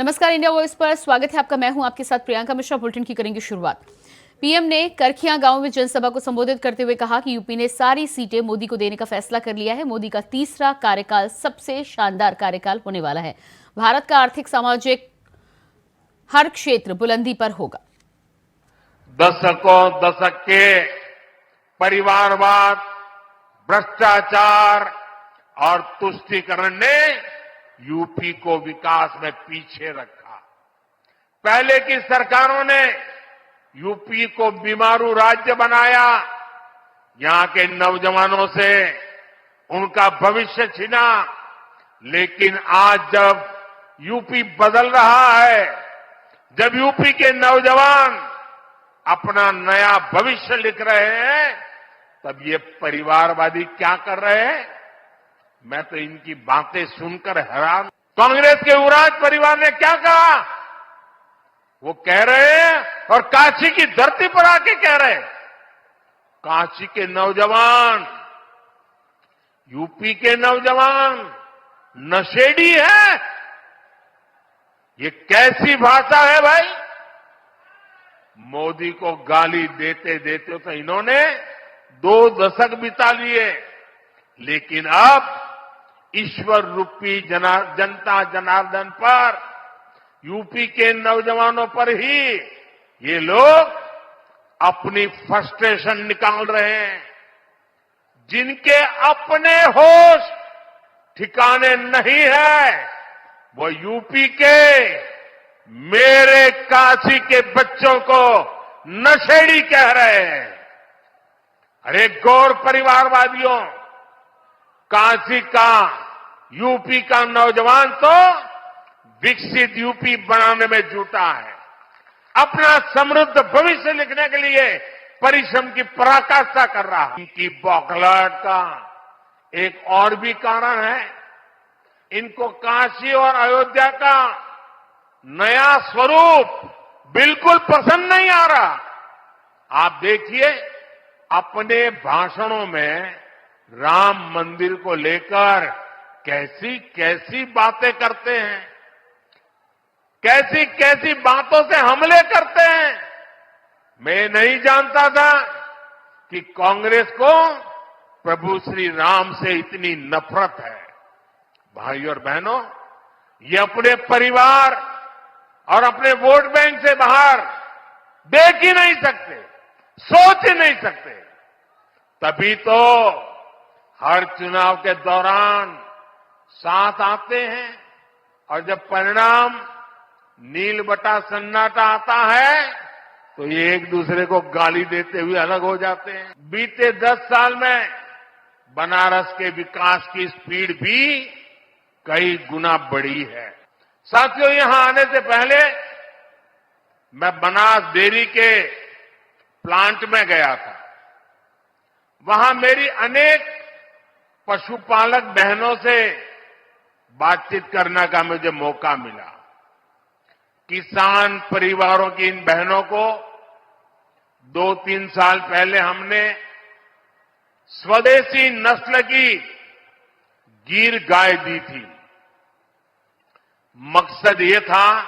नमस्कार, India voice पर स्वागत है आपका। मैं हूं आपके साथ प्रियंका मिश्रा। बुलेटिन की करेंगे शुरुआत। पीएम ने करखिया गांव में जनसभा को संबोधित करते हुए कहा कि यूपी ने सारी सीटें मोदी को देने का फैसला कर लिया है। मोदी का तीसरा कार्यकाल सबसे शानदार कार्यकाल होने वाला है। भारत का आर्थिक सामाजिक हर क्षेत्र बुलंदी पर होगा। दशक के परिवारवाद, भ्रष्टाचार और तुष्टीकरण ने यूपी को विकास में पीछे रखा। पहले की सरकारों ने यूपी को बीमारू राज्य बनाया, यहां के नौजवानों से उनका भविष्य छीना। लेकिन आज जब यूपी बदल रहा है, जब यूपी के नौजवान अपना नया भविष्य लिख रहे हैं, तब ये परिवारवादी क्या कर रहे हैं? मैं तो इनकी बातें सुनकर हैरान। कांग्रेस के युवराज परिवार ने क्या कहा? वो कह रहे हैं और काशी की धरती पर आके कह रहे हैं, काशी के नौजवान, यूपी के नौजवान नशेड़ी है। ये कैसी भाषा है भाई? मोदी को गाली देते देते तो इन्होंने 2 दशक बिता लिए, लेकिन अब ईश्वर रूपी जनता जनार्दन पर, यूपी के नौजवानों पर ही ये लोग अपनी फ्रस्ट्रेशन निकाल रहे हैं। जिनके अपने होश ठिकाने नहीं है, वो यूपी के मेरे काशी के बच्चों को नशेड़ी कह रहे हैं। अरे गौर परिवारवादियों, काशी का, यूपी का नौजवान तो विकसित यूपी बनाने में जुटा है। अपना समृद्ध भविष्य लिखने के लिए परिश्रम की पराकाष्ठा कर रहा है। इनकी बौखलाहट का एक और भी कारण है, इनको काशी और अयोध्या का नया स्वरूप बिल्कुल पसंद नहीं आ रहा। आप देखिए, अपने भाषणों में राम मंदिर को लेकर कैसी कैसी बातें करते हैं, कैसी कैसी बातों से हमले करते हैं। मैं नहीं जानता था कि कांग्रेस को प्रभु श्री राम से इतनी नफरत है। भाई और बहनों, ये अपने परिवार और अपने वोट बैंक से बाहर देख ही नहीं सकते, सोच ही नहीं सकते। तभी तो हर चुनाव के दौरान साथ आते हैं, और जब परिणाम नील बटा सन्नाटा आता है तो ये एक दूसरे को गाली देते हुए अलग हो जाते हैं। बीते 10 साल में बनारस के विकास की स्पीड भी कई गुना बढ़ी है। साथियों, यहां आने से पहले मैं बनास डेयरी के प्लांट में गया था। वहां मेरी अनेक पशुपालक बहनों से बातचीत करने का मुझे मौका मिला। किसान परिवारों की इन बहनों को 2-3 साल पहले हमने स्वदेशी नस्ल की गीर गाय दी थी। मकसद ये था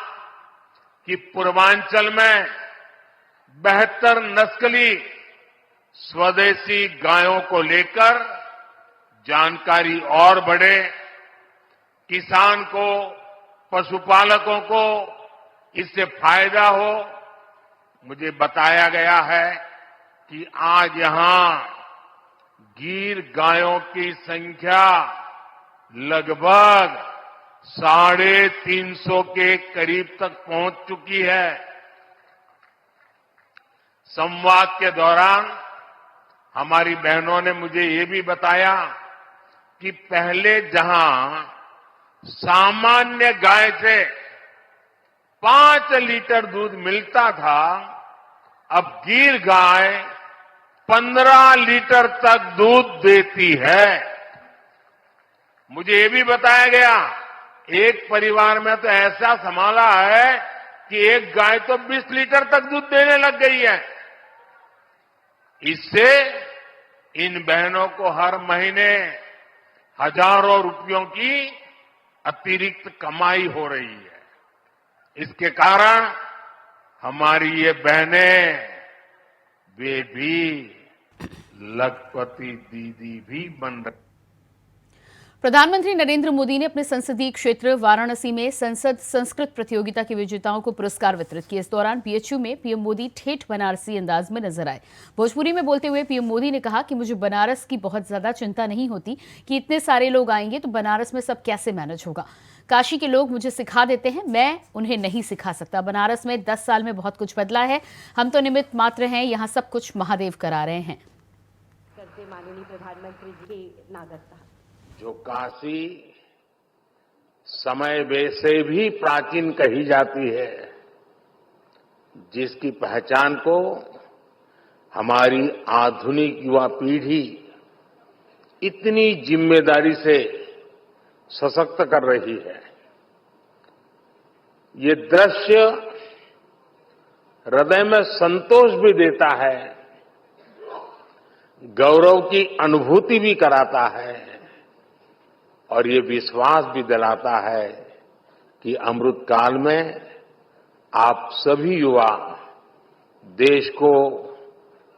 कि पूर्वांचल में बेहतर नस्ली स्वदेशी गायों को लेकर जानकारी और बढ़े, किसान को, पशुपालकों को इससे फायदा हो। मुझे बताया गया है कि आज यहां गीर गायों की संख्या लगभग 350 के करीब तक पहुंच चुकी है। संवाद के दौरान हमारी बहनों ने मुझे ये भी बताया कि पहले जहां सामान्य गाय से 5 लीटर दूध मिलता था, अब गीर गाय 15 लीटर तक दूध देती है। मुझे ये भी बताया गया, एक परिवार में तो ऐसा संभाला है कि एक गाय तो 20 लीटर तक दूध देने लग गई है। इससे इन बहनों को हर महीने हजारों रुपयों की अतिरिक्त कमाई हो रही है। इसके कारण हमारी ये बहनें वे भी लखपति दीदी भी बन रही। प्रधानमंत्री नरेंद्र मोदी ने अपने संसदीय क्षेत्र वाराणसी में संसद संस्कृत प्रतियोगिता के विजेताओं को पुरस्कार वितरित किए। इस दौरान बीएचयू में पीएम मोदी ठेठ बनारसी अंदाज में नजर आए। भोजपुरी में बोलते हुए पीएम मोदी ने कहा कि मुझे बनारस की बहुत ज्यादा चिंता नहीं होती कि इतने सारे लोग आएंगे तो बनारस में सब कैसे मैनेज होगा। काशी के लोग मुझे सिखा देते हैं, मैं उन्हें नहीं सिखा सकता। बनारस में 10 साल में बहुत कुछ बदला है, हम तो निमित्त मात्र हैं, यहाँ सब कुछ महादेव करा रहे हैं। माननीय प्रधानमंत्री जी के नागरिकता जो काशी समय से भी प्राचीन कही जाती है, जिसकी पहचान को हमारी आधुनिक युवा पीढ़ी इतनी जिम्मेदारी से सशक्त कर रही है, ये दृश्य हृदय में संतोष भी देता है, गौरव की अनुभूति भी कराता है और ये विश्वास भी दिलाता है कि अमृत काल में आप सभी युवा देश को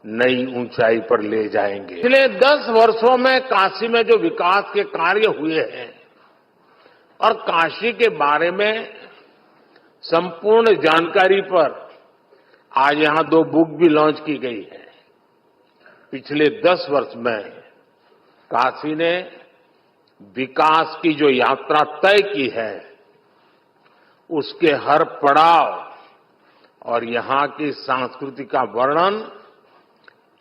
नई ऊंचाई पर ले जाएंगे। पिछले 10 वर्षों में काशी में जो विकास के कार्य हुए हैं और काशी के बारे में संपूर्ण जानकारी पर आज यहां 2 बुक भी लॉन्च की गई है। पिछले 10 वर्ष में काशी ने विकास की जो यात्रा तय की है, उसके हर पड़ाव और यहां की संस्कृति का वर्णन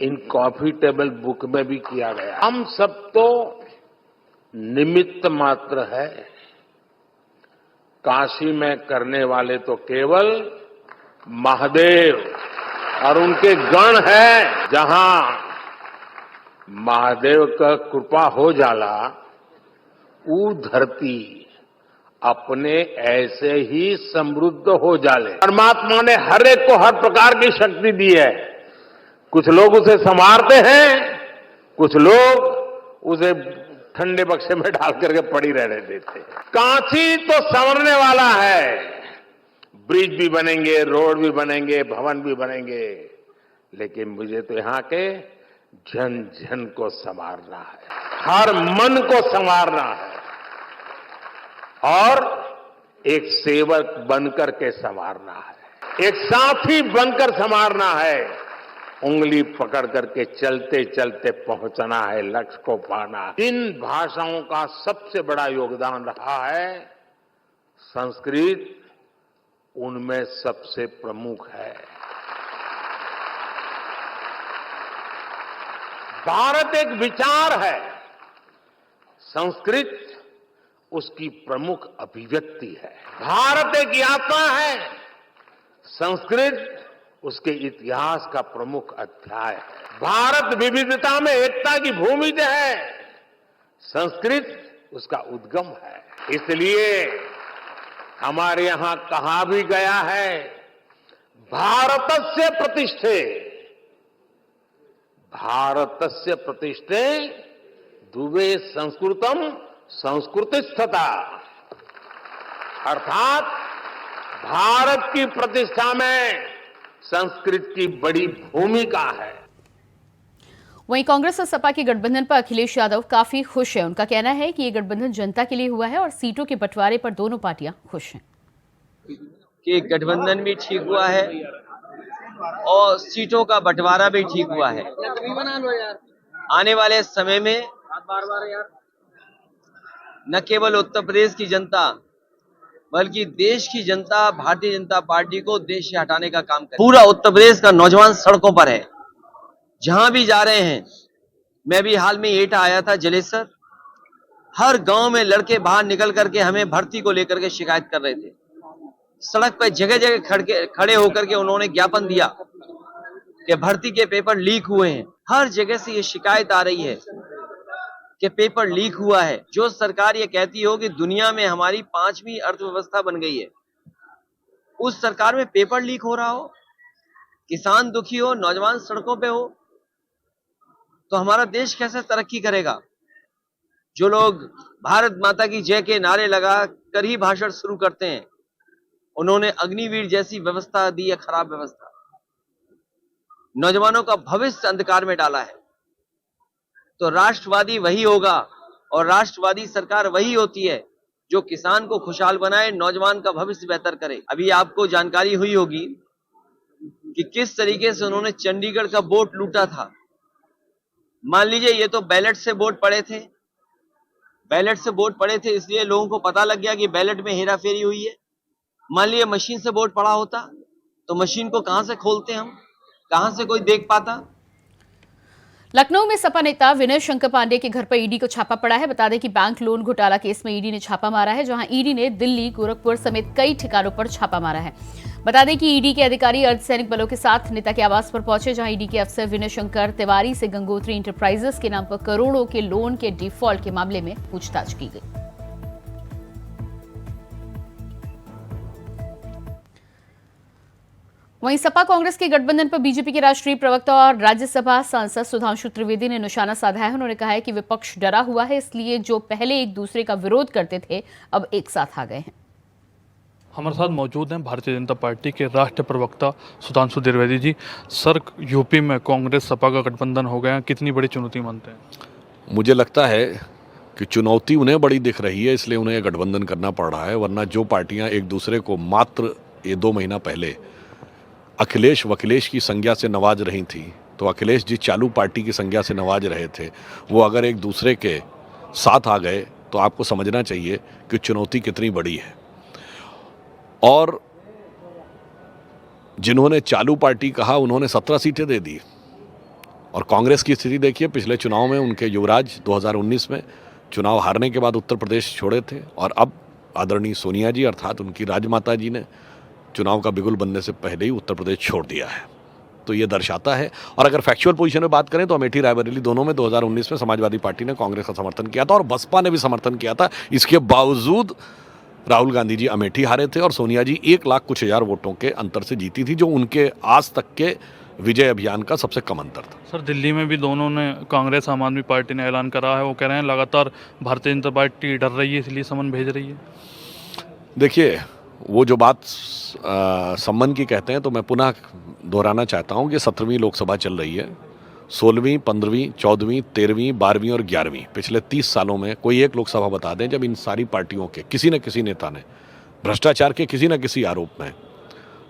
इन कॉफी टेबल बुक में भी किया गया। हम सब तो निमित्त मात्र है, काशी में करने वाले तो केवल महादेव और उनके गण है। जहां महादेव का कृपा हो जाला, ऊ धरती अपने ऐसे ही समृद्ध हो जाले। परमात्मा ने हर एक को हर प्रकार की शक्ति दी है। कुछ लोग उसे संवारते हैं, कुछ लोग उसे ठंडे बक्से में डाल करके पड़ी रहने देते हैं। काशी तो संवरने वाला है, ब्रिज भी बनेंगे, रोड भी बनेंगे, भवन भी बनेंगे, लेकिन मुझे तो यहाँ के जन जन को संवारना है, हर मन को संवारना है और एक सेवक बनकर के संवारना है, एक साथी बनकर संवारना है, उंगली पकड़ करके चलते चलते पहुंचना है, लक्ष्य को पाना है। इन भाषाओं का सबसे बड़ा योगदान रहा है, संस्कृत उनमें सबसे प्रमुख है। भारत एक विचार है, संस्कृत उसकी प्रमुख अभिव्यक्ति है। भारत एक यात्रा है, संस्कृत उसके इतिहास का प्रमुख अध्याय है। भारत विविधता में एकता की भूमि है, संस्कृत उसका उद्गम है। इसलिए हमारे यहां कहा भी गया है, भारतस्य प्रतिष्ठे, भारतस्य प्रतिष्ठे दुवे संस्कृतम संस्कृतिस्थता, अर्थात भारत की प्रतिष्ठा में संस्कृत की बड़ी भूमिका है। वहीं कांग्रेस और सपा के गठबंधन पर अखिलेश यादव काफी खुश है। उनका कहना है कि ये गठबंधन जनता के लिए हुआ है और सीटों के बंटवारे पर दोनों पार्टियां खुश हैं। कि गठबंधन भी ठीक हुआ है और सीटों का बंटवारा भी ठीक हुआ है। आने वाले समय में न केवल उत्तर प्रदेश की जनता बल्कि देश की जनता भारतीय जनता पार्टी को देश से हटाने का काम करे। पूरा उत्तर प्रदेश का नौजवान सड़कों पर है, जहां भी जा रहे हैं। मैं भी हाल में एटा आया था, जलेसर, हर गांव में लड़के बाहर निकल करके हमें भर्ती को लेकर के शिकायत कर रहे थे। सड़क पर जगह जगह खड़े होकर के उन्होंने ज्ञापन दिया कि भर्ती के पेपर लीक हुए हैं। हर जगह से ये शिकायत आ रही है कि पेपर लीक हुआ है। जो सरकार ये कहती हो कि दुनिया में हमारी 5वीं अर्थव्यवस्था बन गई है, उस सरकार में पेपर लीक हो रहा हो, किसान दुखी हो, नौजवान सड़कों पे हो, तो हमारा देश कैसे तरक्की करेगा। जो लोग भारत माता की जय के नारे लगा कर ही भाषण शुरू करते हैं, उन्होंने अग्निवीर जैसी व्यवस्था दी है, खराब व्यवस्था। नौजवानों का भविष्य अंधकार में डाला है। तो राष्ट्रवादी वही होगा और राष्ट्रवादी सरकार वही होती है जो किसान को खुशहाल बनाए, नौजवान का भविष्य बेहतर करे। अभी आपको जानकारी हुई होगी कि किस तरीके से उन्होंने चंडीगढ़ का वोट लूटा था। मान लीजिए ये तो बैलेट से वोट पड़े थे, इसलिए लोगों को पता लग गया कि बैलेट में हेराफेरी हुई है। मान लीजिए मशीन से वोट पड़ा होता तो मशीन को कहां से खोलते हम, कहां से कोई देख पाता। लखनऊ में सपा नेता विनय शंकर पांडे के घर पर ईडी को छापा पड़ा है। बता दें कि बैंक लोन घोटाला केस में ईडी ने छापा मारा है, जहां ईडी ने दिल्ली, गोरखपुर समेत कई ठिकानों पर छापा मारा है। बता दें कि ईडी के अधिकारी अर्धसैनिक बलों के साथ नेता के आवास पर पहुंचे, जहां ईडी के अफसर विनय शंकर तिवारी से गंगोत्री इंटरप्राइजेस के नाम पर करोड़ों के लोन के डिफॉल्ट के मामले में पूछताछ की गई। वहीं सपा कांग्रेस के गठबंधन पर बीजेपी के राष्ट्रीय प्रवक्ता और राज्यसभा सांसद सुधांशु त्रिवेदी ने निशाना साधा है। उन्होंने कहा है कि विपक्ष डरा हुआ है, इसलिए जो पहले एक दूसरे का विरोध करते थे अब एक साथ आ गए हैं। हमारे साथ मौजूद हैं भारतीय जनता पार्टी के राष्ट्रीय प्रवक्ता सुधांशु त्रिवेदी जी। सर, यूपी में कांग्रेस सपा का गठबंधन हो गया, कितनी बड़ी चुनौती मानते हैं? मुझे लगता है कि चुनौती उन्हें बड़ी दिख रही है, इसलिए उन्हें गठबंधन करना पड़ रहा है। वरना जो पार्टियां एक दूसरे को मात्र ये 2 महीना पहले अखिलेश वकिलेश की संज्ञा से नवाज रही थी, तो अखिलेश जी चालू पार्टी की संज्ञा से नवाज रहे थे, वो अगर एक दूसरे के साथ आ गए तो आपको समझना चाहिए कि चुनौती कितनी बड़ी है। और जिन्होंने चालू पार्टी कहा उन्होंने 17 सीटें दे दी। और कांग्रेस की स्थिति देखिए, पिछले चुनाव में उनके युवराज 2019 में चुनाव हारने के बाद उत्तर प्रदेश छोड़े थे, और अब आदरणीय सोनिया जी अर्थात उनकी राजमाता जी ने चुनाव का बिगुल बनने से पहले ही उत्तर प्रदेश छोड़ दिया है। तो ये दर्शाता है। और अगर फैक्चुअल पोजीशन में बात करें तो अमेठी रायबरेली दोनों में 2019 में समाजवादी पार्टी ने कांग्रेस का समर्थन किया था और बसपा ने भी समर्थन किया था। इसके बावजूद राहुल गांधी जी अमेठी हारे थे और सोनिया जी 1 लाख कुछ हजार वोटों के अंतर से जीती थी, जो उनके आज तक के विजय अभियान का सबसे कम अंतर था। सर, दिल्ली में भी दोनों ने, कांग्रेस आम आदमी पार्टी ने ऐलान करा है, वो कह रहे हैं लगातार भारतीय जनता पार्टी डर रही है इसलिए समन भेज रही है। देखिए, वो जो बात सम्मन की कहते हैं तो मैं पुनः दोहराना चाहता हूं कि 17वीं लोकसभा चल रही है। 16वीं, 15वीं, 14वीं, 13वीं, 12वीं और 11वीं पिछले 30 सालों में कोई एक लोकसभा बता दें जब इन सारी पार्टियों के किसी न किसी नेता ने भ्रष्टाचार के किसी न किसी आरोप में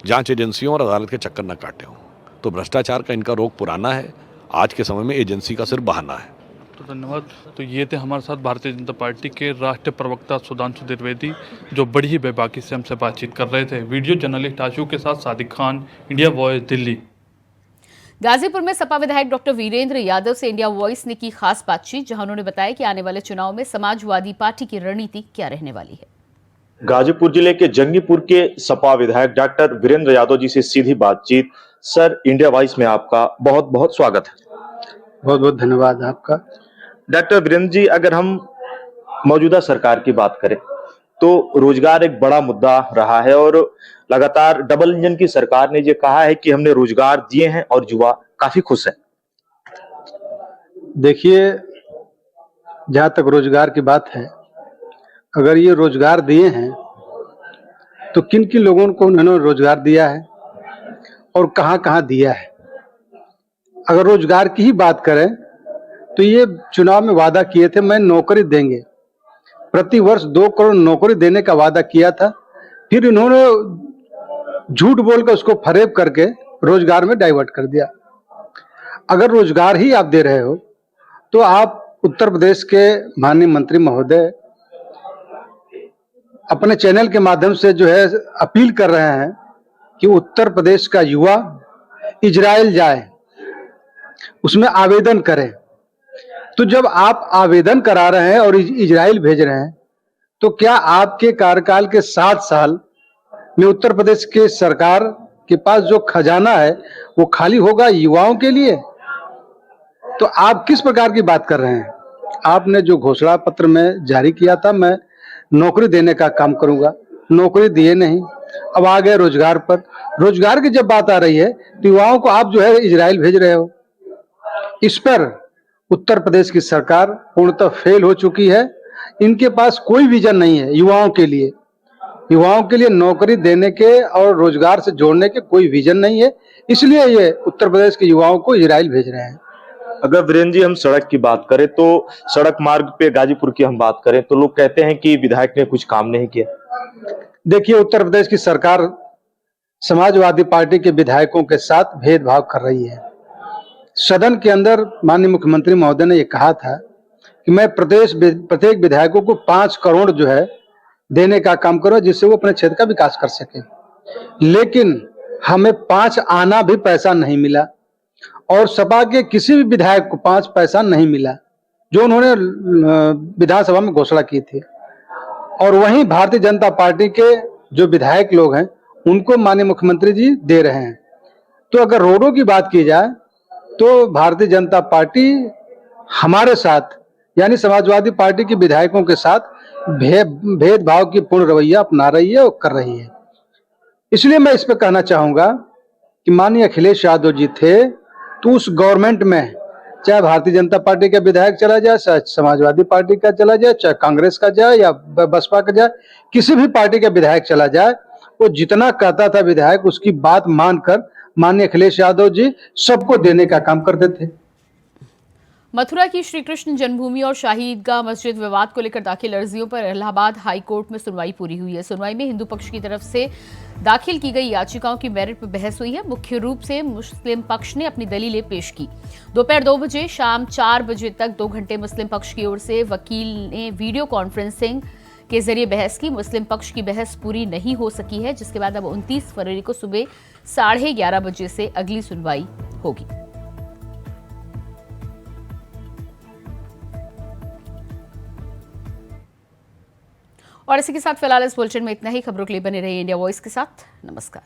जांच एजेंसियों और अदालत के चक्कर न काटे हों। तो भ्रष्टाचार का इनका रोग पुराना है, आज के समय में एजेंसी का सिर्फ बहाना है। तो धन्यवाद। तो ये थे हमारे साथ भारतीय जनता पार्टी के राष्ट्रीय प्रवक्ता सुधांशु त्रिवेदी, जो बड़ी ही बेबाकी से हमसे बातचीत कर रहे थे। वीडियो जर्नलिस्ट आशु के साथ सादिक खान, इंडिया वॉइस, दिल्ली। गाजीपुर में सपा विधायक डॉक्टर वीरेंद्र यादव से इंडिया वॉइस ने की खास बातचीत, जहां उन्होंने बताया कि आने वाले चुनाव में समाजवादी पार्टी की रणनीति क्या रहने वाली है। गाजीपुर जिले के जंगीपुर के सपा विधायक डॉक्टर वीरेंद्र यादव जी से सीधी बातचीत। सर, इंडिया वॉइस में आपका बहुत बहुत स्वागत है। बहुत बहुत धन्यवाद आपका। डॉक्टर वीरेंद्र जी, अगर हम मौजूदा सरकार की बात करें तो रोजगार एक बड़ा मुद्दा रहा है और लगातार डबल इंजन की सरकार ने ये कहा है कि हमने रोजगार दिए हैं और युवा काफी खुश है। देखिए, जहां तक रोजगार की बात है, अगर ये रोजगार दिए हैं तो किन किन लोगों को उन्होंने रोजगार दिया है और कहां कहां दिया है। अगर रोजगार की ही बात करें तो ये चुनाव में वादा किए थे, मैं नौकरी देंगे, प्रति वर्ष 2 करोड़ नौकरी देने का वादा किया था। फिर इन्होंने झूठ बोलकर उसको फरेब करके रोजगार में डाइवर्ट कर दिया। अगर रोजगार ही आप दे रहे हो तो आप उत्तर प्रदेश के माननीय मंत्री महोदय अपने चैनल के माध्यम से जो है अपील कर रहे हैं कि उत्तर प्रदेश का युवा इजराइल जाए, उसमें आवेदन करें। तो जब आप आवेदन करा रहे हैं और इजराइल भेज रहे हैं, तो क्या आपके कार्यकाल के 7 साल में उत्तर प्रदेश के सरकार के पास जो खजाना है वो खाली होगा युवाओं के लिए? तो आप किस प्रकार की बात कर रहे हैं? आपने जो घोषणा पत्र में जारी किया था, मैं नौकरी देने का काम करूंगा, नौकरी दिए नहीं, अब आ गए रोजगार पर। रोजगार की जब बात आ रही है तो युवाओं को आप जो है इजराइल भेज रहे हो। इस पर उत्तर प्रदेश की सरकार पूर्णतः फेल हो चुकी है। इनके पास कोई विजन नहीं है युवाओं के लिए। युवाओं के लिए नौकरी देने के और रोजगार से जोड़ने के कोई विजन नहीं है। इसलिए ये उत्तर प्रदेश के युवाओं को इजराइल भेज रहे हैं। अगर वीरेंद्र जी हम सड़क की बात करें तो सड़क मार्ग पे गाजीपुर की हम बात करें तो लोग कहते हैं कि विधायक ने कुछ काम नहीं किया। देखिए, उत्तर प्रदेश की सरकार समाजवादी पार्टी के विधायकों के साथ भेदभाव कर रही है। सदन के अंदर माननीय मुख्यमंत्री महोदय ने यह कहा था कि मैं प्रत्येक विधायकों को 5 करोड़ जो है देने का काम करो जिससे वो अपने क्षेत्र का विकास कर सके, लेकिन हमें 5 आना भी पैसा नहीं मिला और सपा के किसी भी विधायक को 5 पैसा नहीं मिला जो उन्होंने विधानसभा में घोषणा की थी। और वहीं भारतीय जनता पार्टी के जो विधायक लोग हैं उनको माननीय मुख्यमंत्री जी दे रहे हैं। तो अगर रोडों की बात की जाए तो भारतीय जनता पार्टी हमारे साथ यानी समाजवादी पार्टी के विधायकों के साथ भेदभाव की पूर्ण रवैया अपना रही है और कर रही है। इसलिए मैं इस पे कहना चाहूंगा कि माननीय अखिलेश यादव जी थे तो उस गवर्नमेंट में चाहे भारतीय जनता पार्टी का विधायक चला जाए, चाहे समाजवादी पार्टी का चला जाए, चाहे कांग्रेस का जाए या बसपा का जाए, किसी भी पार्टी का विधायक चला जाए, वो जितना कहता था विधायक उसकी बात मानकर माननीय अखिलेश यादव जी सबको देने का काम करते थे। मथुरा की श्री कृष्ण जन्मभूमि और शाही ईदगाह मस्जिद विवाद को लेकर दाखिल अर्जियों पर इलाहाबाद हाई कोर्ट में सुनवाई पूरी हुई है। सुनवाई में हिंदू पक्ष की तरफ से दाखिल की गई याचिकाओं की मेरिट पर बहस हुई है। मुख्य रूप से मुस्लिम पक्ष ने अपनी दलीलें पेश की। दोपहर 2 बजे शाम 4 बजे तक 2 घंटे मुस्लिम पक्ष की ओर से वकील ने वीडियो कॉन्फ्रेंसिंग के जरिए बहस की। मुस्लिम पक्ष की बहस पूरी नहीं हो सकी है, जिसके बाद अब 29 फरवरी को सुबह 11:30 बजे से अगली सुनवाई होगी। और इसी के साथ फिलहाल इस बुलेटिन में इतना ही। खबरों के लिए बने रहिए इंडिया वॉइस के साथ। नमस्कार।